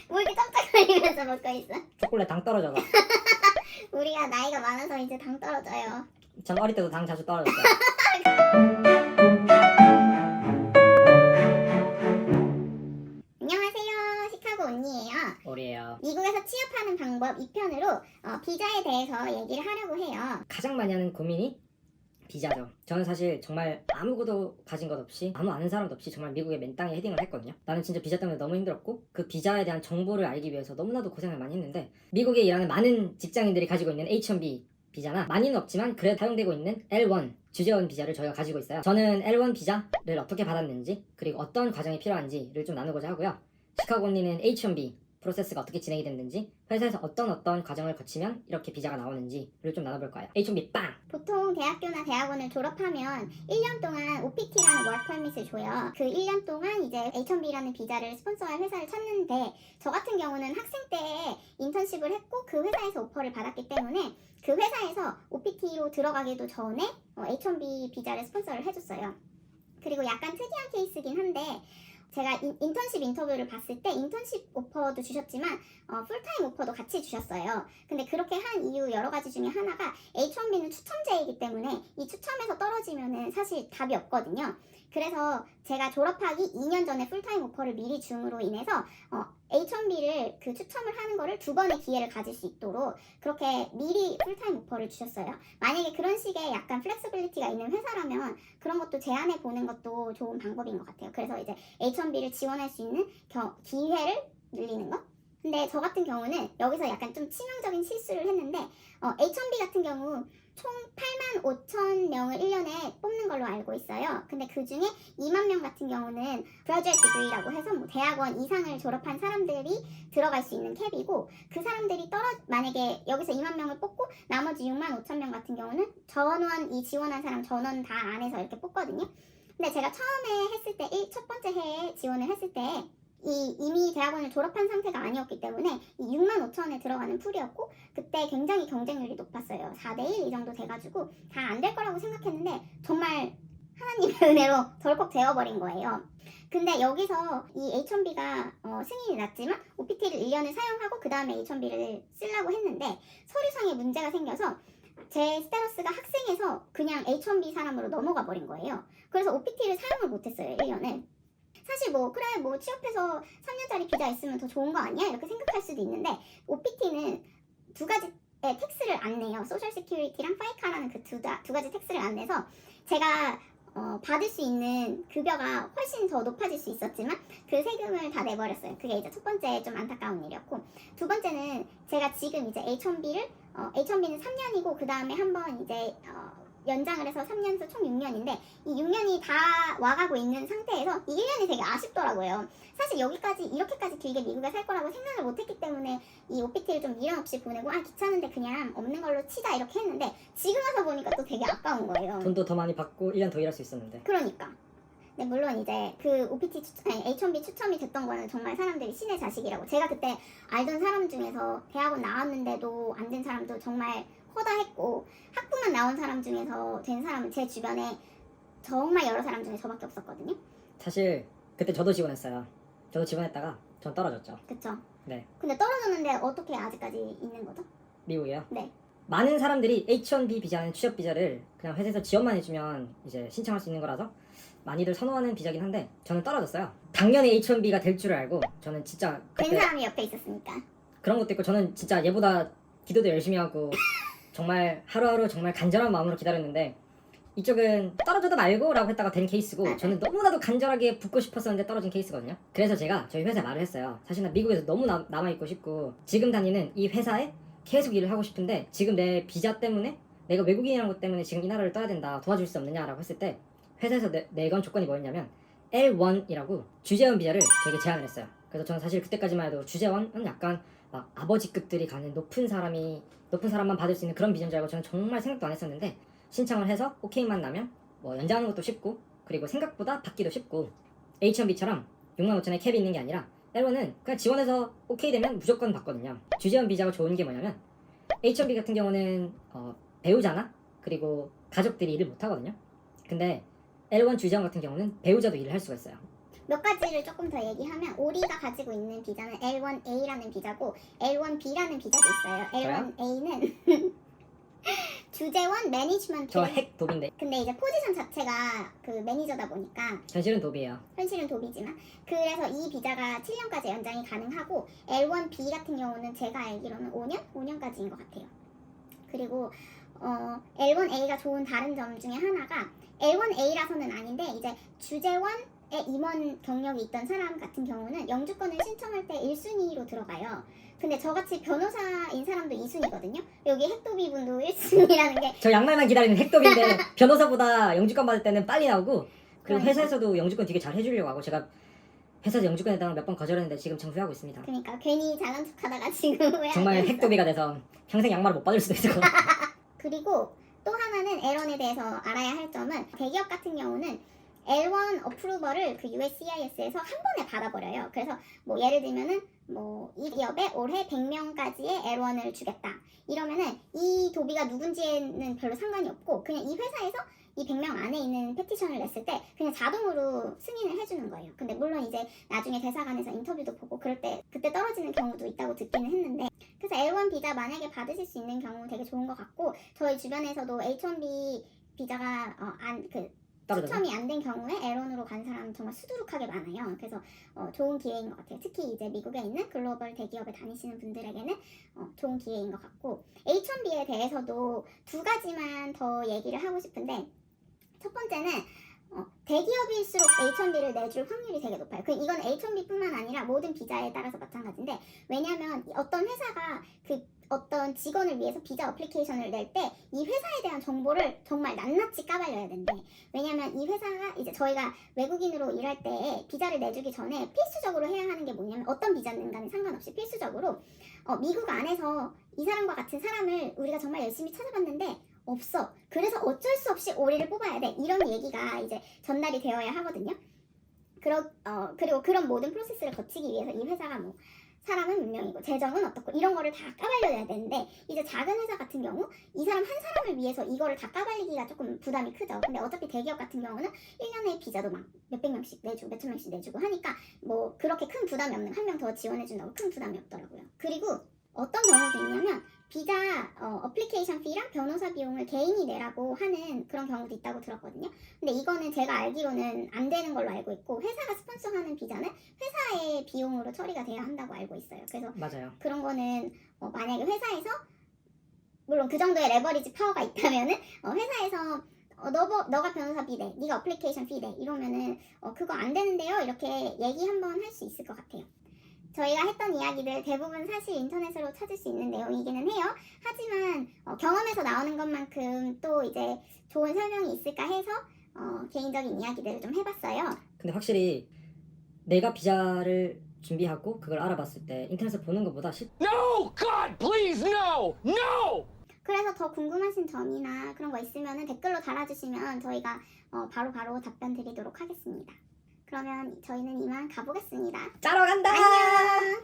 뭐 이렇게 깜짝거리면서 먹고 있어? 초콜릿 당 떨어져서. 우리가 나이가 많아서 이제 당 떨어져요. 전 어릴 때도 당 자주 떨어졌어요. 안녕하세요. 시카고 언니예요. 우리예요. 미국에서 취업하는 방법 2편으로 비자에 대해서 얘기를 하려고 해요. 가장 많이 하는 고민이 비자죠. 저는 사실 정말 아무것도 가진 것 없이 아무 아는 사람도 없이 정말 미국에 맨 땅에 헤딩을 했거든요. 나는 진짜 비자 때문에 너무 힘들었고 그 비자에 대한 정보를 알기 위해서 너무나도 고생을 많이 했는데 미국에 일하는 많은 직장인들이 가지고 있는 H-1B 비자나 많이는 없지만 그래도 사용되고 있는 L1 주재원 비자를 저희가 가지고 있어요. 저는 L1 비자를 어떻게 받았는지 그리고 어떤 과정이 필요한지를 좀 나누고자 하고요. 시카고 언니는 H-1B 프로세스가 어떻게 진행이 됐는지 회사에서 어떤 과정을 거치면 이렇게 비자가 나오는지를 좀 나눠볼 거예요. H-1B 빵! 보통 대학교나 대학원을 졸업하면 1년 동안 OPT라는 워크 퍼밋을 줘요. 그 1년 동안 이제 H-1B라는 비자를 스폰서할 회사를 찾는데 저 같은 경우는 학생 때 인턴십을 했고 그 회사에서 오퍼를 받았기 때문에 그 회사에서 OPT로 들어가기도 전에 H-1B 비자를 스폰서를 해줬어요. 그리고 약간 특이한 케이스긴 한데 제가 인턴십 인터뷰를 봤을 때 인턴십 오퍼도 주셨지만 풀타임 오퍼도 같이 주셨어요. 근데 그렇게 한 이유 여러 가지 중에 하나가 H-1B는 추첨제이기 때문에 이 추첨에서 떨어지면은 사실 답이 없거든요. 그래서 제가 졸업하기 2년 전에 풀타임 오퍼를 미리 줌으로 인해서 H-1B를 그 추첨을 하는 거를 2번의 기회를 가질 수 있도록 그렇게 미리 풀타임 오퍼를 주셨어요. 만약에 그런 식의 약간 플렉시빌리티가 있는 회사라면 그런 것도 제안해 보는 것도 좋은 방법인 것 같아요. 그래서 이제 H-1B를 지원할 수 있는 기회를 늘리는 거? 근데 저 같은 경우는 여기서 약간 좀 치명적인 실수를 했는데 H-1B 같은 경우 총 8만 5천 명을 1년에 뽑는 걸로 알고 있어요. 근데 그 중에 2만 명 같은 경우는 graduate degree라고 해서 뭐 대학원 이상을 졸업한 사람들이 들어갈 수 있는 캡이고 그 사람들이 만약에 여기서 2만 명을 뽑고 나머지 6만 5천 명 같은 경우는 전원 이 지원한 사람 전원 다 안에서 이렇게 뽑거든요. 근데 제가 처음에 했을 때 첫 번째 해에 지원을 했을 때 이미 대학원을 졸업한 상태가 아니었기 때문에 이 6만 5천에 들어가는 풀이었고 그때 굉장히 경쟁률이 높았어요. 4대1 이 정도 돼가지고 다 안 될 거라고 생각했는데 정말 하나님의 은혜로 덜컥 되어버린 거예요. 근데 여기서 이 H-1B가 승인이 났지만 OPT를 1년을 사용하고 그 다음에 H-1B를 쓰려고 했는데 서류상에 문제가 생겨서 제 스테러스가 학생에서 그냥 H-1B 사람으로 넘어가 버린 거예요. 그래서 OPT를 사용을 못했어요. 1년을. 사실 그래 취업해서 3년짜리 비자 있으면 더 좋은 거 아니야? 이렇게 생각할 수도 있는데 OPT는 두 가지의 텍스를 안 내요. 소셜 시큐리티랑 파이카라는 그 두 가지 텍스를 안 내서 제가 받을 수 있는 급여가 훨씬 더 높아질 수 있었지만 그 세금을 다 내버렸어요. 그게 이제 첫 번째 좀 안타까운 일이었고 두 번째는 제가 지금 이제 H-1B는 3년이고 그 다음에 한번 이제 연장을 해서 3년에서 총 6년인데 이 6년이 다 와가고 있는 상태에서 이 1년이 되게 아쉽더라고요. 사실 이렇게까지 길게 미국에 살 거라고 생각을 못했기 때문에 이 OPT를 좀 미련 없이 보내고 귀찮은데 그냥 없는 걸로 치자 이렇게 했는데 지금 와서 보니까 또 되게 아까운 거예요. 돈도 더 많이 받고 1년 더 일할 수 있었는데. 그러니까. 네, 물론 이제 그 H-1B 추첨이 됐던 거는 정말 사람들이 신의 자식이라고 제가 그때 알던 사람 중에서 대학원 나왔는데도 안 된 사람도 정말 허다했고 학부만 나온 사람 중에서 된 사람은 제 주변에 정말 여러 사람 중에 저밖에 없었거든요. 사실 그때 저도 지원했어요. 저도 지원했다가 전 떨어졌죠. 그쵸? 네. 근데 떨어졌는데 어떻게 아직까지 있는 거죠? 미국이요? 네. 많은 사람들이 H-1B 비자는 취업 비자를 그냥 회사에서 지원만 해주면 이제 신청할 수 있는 거라서 많이들 선호하는 비자긴 한데 저는 떨어졌어요. 당연히 H-1B가 될 줄을 알고 저는 진짜 된 사람이 옆에 있었으니까. 그런 것도 있고 저는 진짜 얘보다 기도도 열심히 하고 정말 하루하루 정말 간절한 마음으로 기다렸는데 이쪽은 떨어져도 말고 라고 했다가 된 케이스고 저는 너무나도 간절하게 붙고 싶었었는데 떨어진 케이스거든요. 그래서 제가 저희 회사에 말을 했어요. 사실 나 미국에서 너무 남아있고 싶고 지금 다니는 이 회사에 계속 일을 하고 싶은데 지금 내 비자 때문에 내가 외국인이라는 것 때문에 지금 이 나라를 떠야 된다 도와줄 수 없느냐라고 했을 때 회사에서 내건 조건이 뭐였냐면 L1이라고 주재원 비자를 저에게 제안을 했어요. 그래서 저는 사실 그때까지만 해도 주재원은 약간 막 아버지급들이 가는 높은 사람만 받을 수 있는 그런 비자인 줄 알고 저는 정말 생각도 안 했었는데 신청을 해서 오케이만 나면 뭐 연장하는 것도 쉽고 그리고 생각보다 받기도 쉽고 H-1B처럼 6만 5천에 캡이 있는 게 아니라 L1은 그냥 지원해서 오케이 되면 무조건 받거든요. 주재원 비자가 좋은 게 뭐냐면 H-1B 같은 경우는 배우자나 그리고 가족들이 일을 못 하거든요. 근데 L1 주재원 같은 경우는 배우자도 일을 할 수가 있어요. 몇 가지를 조금 더 얘기하면 오리가 가지고 있는 비자는 L1A라는 비자고 L1B라는 비자도 있어요. L1A는 주재원 매니지먼트. 저 핵 도비인데 근데 이제 포지션 자체가 그 매니저다 보니까 현실은 도비예요. 현실은 도비지만 그래서 이 비자가 7년까지 연장이 가능하고 L1B 같은 경우는 제가 알기로는 5년까지인 것 같아요. 그리고 L1A가 좋은 다른 점 중에 하나가 L1A라서는 아닌데 이제 주재원의 임원 경력이 있던 사람 같은 경우는 영주권을 신청할 때 1순위로 들어가요. 근데 저같이 변호사인 사람도 2순위거든요. 여기 핵도비 분도 1순위라는 게 저 양말만 기다리는 핵도비인데 변호사보다 영주권 받을 때는 빨리 나오고 그리고 그러니까. 회사에서도 영주권 되게 잘 해주려고 하고 제가 회사에서 영주권 해달라고 몇 번 거절했는데 지금 청소하고 있습니다. 그러니까 괜히 잘난 척하다가 지금 왜 정말 안 됐어? 핵도비가 돼서 평생 양말을 못 받을 수도 있을 것 같아요. 그리고 또 하나는 L1에 대해서 알아야 할 점은 대기업 같은 경우는 L1 어프루버를 그 USCIS에서 한 번에 받아버려요. 그래서 뭐 예를 들면은 뭐 이 기업에 올해 100명까지의 L1을 주겠다. 이러면은 이 도비가 누군지에는 별로 상관이 없고 그냥 이 회사에서 이 100명 안에 있는 페티션을 냈을 때 그냥 자동으로 승인을 해주는 거예요. 근데 물론 이제 나중에 대사관에서 인터뷰도 보고 그럴 때 그때 떨어지는 경우도 있다고 듣기는 했는데 그래서 L1 비자 만약에 받으실 수 있는 경우 되게 좋은 것 같고 저희 주변에서도 H1B 비자가 떨어져서 추첨이 안 된 경우에 L1으로 간 사람 정말 수두룩하게 많아요. 그래서 좋은 기회인 것 같아요. 특히 이제 미국에 있는 글로벌 대기업에 다니시는 분들에게는 좋은 기회인 것 같고 H1B에 대해서도 두 가지만 더 얘기를 하고 싶은데 첫 번째는 대기업일수록 H1B를 내줄 확률이 되게 높아요. 이건 H1B뿐만 아니라 모든 비자에 따라서 마찬가지인데 왜냐하면 어떤 회사가 그 어떤 직원을 위해서 비자 어플리케이션을 낼 때 이 회사에 대한 정보를 정말 낱낱이 까발려야 된대. 왜냐면 이 회사가 이제 저희가 외국인으로 일할 때 비자를 내주기 전에 필수적으로 해야 하는 게 뭐냐면 어떤 비자인가는 상관없이 필수적으로 미국 안에서 이 사람과 같은 사람을 우리가 정말 열심히 찾아봤는데 없어. 그래서 어쩔 수 없이 오리를 뽑아야 돼. 이런 얘기가 이제 전달이 되어야 하거든요. 그리고 그런 모든 프로세스를 거치기 위해서 이 회사가 뭐 사람은 몇 명이고 재정은 어떻고 이런 거를 다 까발려야 되는데 이제 작은 회사 같은 경우 이 사람 한 사람을 위해서 이거를 다 까발리기가 조금 부담이 크죠. 근데 어차피 대기업 같은 경우는 1년에 비자도 막 몇백 명씩 내주고 몇천 명씩 내주고 하니까 뭐 그렇게 큰 부담이 없는 한 명 더 지원해준다고 큰 부담이 없더라고요. 그리고 어떤 경우도 있냐면 비자 어플리케이션 피랑 변호사 비용을 개인이 내라고 하는 그런 경우도 있다고 들었거든요. 근데 이거는 제가 알기로는 안 되는 걸로 알고 있고 회사가 스폰서하는 비자는 회사의 비용으로 처리가 돼야 한다고 알고 있어요. 그래서 맞아요. 그런 거는 만약에 회사에서 물론 그 정도의 레버리지 파워가 있다면은 회사에서 너가 변호사 비 내, 네가 어플리케이션 피 내 이러면은 그거 안 되는데요 이렇게 얘기 한번 할 수 있을 것 같아요. 저희가 했던 이야기들 대부분 사실 인터넷으로 찾을 수 있는 내용이기는 해요. 하지만 경험에서 나오는 것만큼 또 이제 좋은 설명이 있을까 해서 개인적인 이야기들을 좀 해봤어요. 근데 확실히 내가 비자를 준비하고 그걸 알아봤을 때 인터넷에서 보는 것보다 No! God, please, no! No! 그래서 더 궁금하신 점이나 그런 거 있으면 댓글로 달아주시면 저희가 바로 답변 드리도록 하겠습니다. 그러면 저희는 이만 가보겠습니다. 짜러 간다. 안녕!